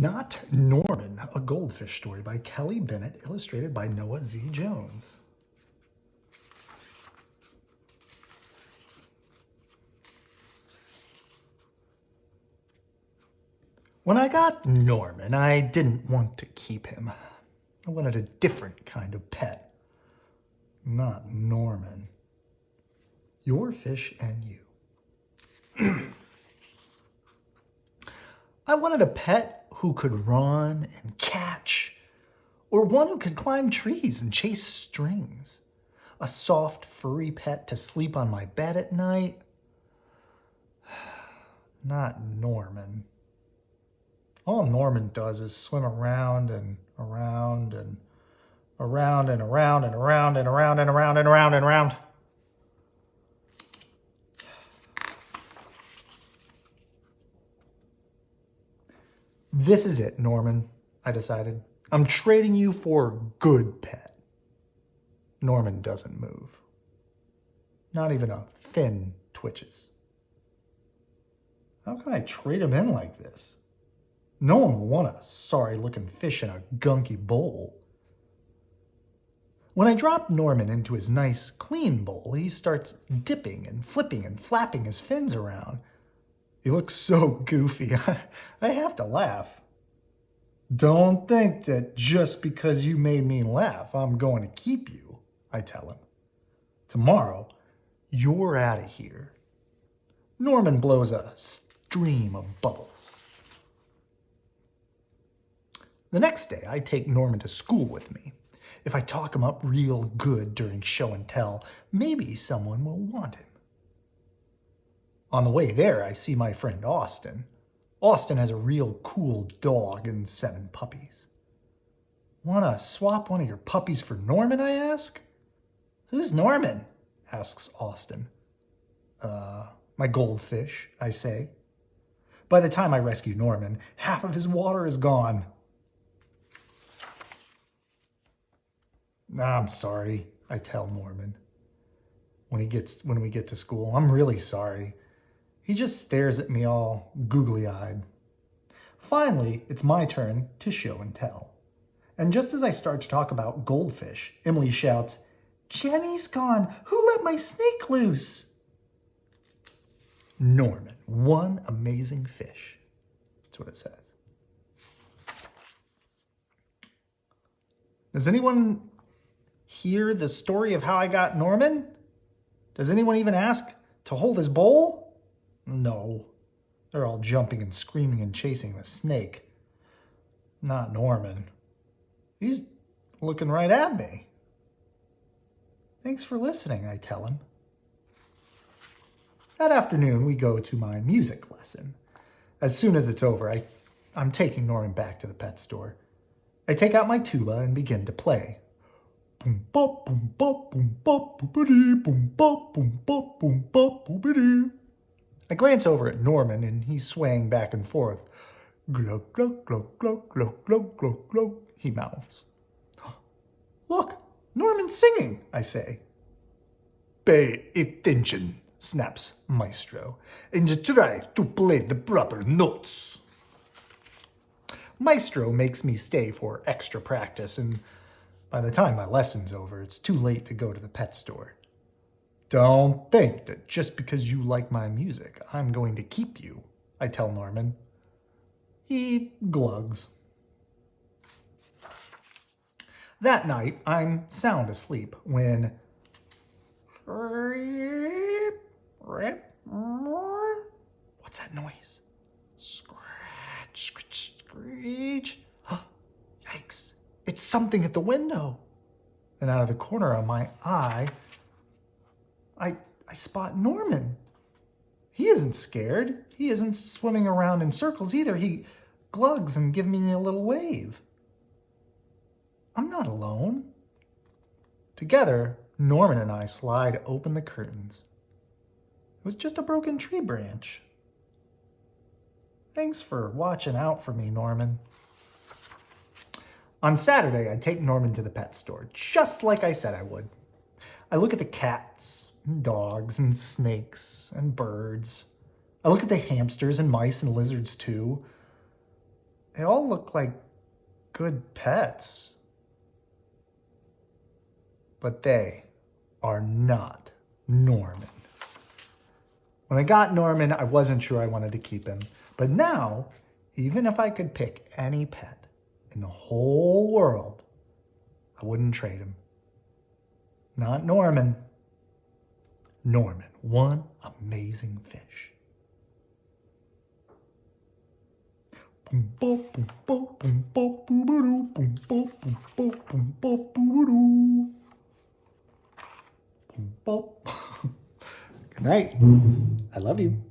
Not Norman, a goldfish story by Kelly Bennett, illustrated by Noah Z. Jones. When I got Norman, I didn't want to keep him. I wanted a different kind of pet. Not Norman. Your fish and you. I wanted a pet who could run and catch, or one who could climb trees and chase strings. A soft, furry pet to sleep on my bed at night. Not Norman. All Norman does is swim around and around and around and around and around and around and around and around and around. This is it, Norman, I decided. I'm trading you for a good pet. Norman doesn't move. Not even a fin twitches. How can I trade him in like this? No one will want a sorry-looking fish in a gunky bowl. When I drop Norman into his nice, clean bowl, he starts dipping and flipping and flapping his fins around. He looks so goofy, I have to laugh. Don't think that just because you made me laugh, I'm going to keep you, I tell him. Tomorrow, you're out of here. Norman blows a stream of bubbles. The next day, I take Norman to school with me. If I talk him up real good during show and tell, maybe someone will want him. On the way there, I see my friend Austin. Austin has a real cool dog and 7 puppies. "Wanna swap one of your puppies for Norman?" I ask. "Who's Norman?" asks Austin. My goldfish," I say. By the time I rescue Norman, half of his water is gone. "I'm sorry," I tell Norman. When we get to school, "I'm really sorry." He just stares at me all googly-eyed. Finally, it's my turn to show and tell. And just as I start to talk about goldfish, Emily shouts, "Jenny's gone! Who let my snake loose?" Norman, one amazing fish. That's what it says. Does anyone hear the story of how I got Norman? Does anyone even ask to hold his bowl? No. They're all jumping and screaming and chasing the snake. Not Norman. He's looking right at me. "Thanks for listening," I tell him. That afternoon, we go to my music lesson. As soon as it's over, I'm taking Norman back to the pet store. I take out my tuba and begin to play. Boom bop boom bop boom bop boom boom bop boom bop boom bop boom. I glance over at Norman and he's swaying back and forth. "Glug glug glug glug glug glug glug glug," he mouths. "Look, Norman's singing," I say. "Pay attention," snaps Maestro, "and try to play the proper notes." Maestro makes me stay for extra practice, and by the time my lesson's over, it's too late to go to the pet store. "Don't think that just because you like my music, I'm going to keep you," I tell Norman. He glugs. That night, I'm sound asleep when... What's that noise? Scratch, screech, screech. Yikes, it's something at the window. And out of the corner of my eye, I spot Norman. He isn't scared. He isn't swimming around in circles either. He glugs and gives me a little wave. I'm not alone. Together, Norman and I slide open the curtains. It was just a broken tree branch. Thanks for watching out for me, Norman. On Saturday, I take Norman to the pet store, just like I said I would. I look at the cats, and dogs, and snakes, and birds. I look at the hamsters and mice and lizards too. They all look like good pets. But they are not Norman. When I got Norman, I wasn't sure I wanted to keep him. But now, even if I could pick any pet in the whole world, I wouldn't trade him. Not Norman. Norman, one amazing fish. Good night. I love you.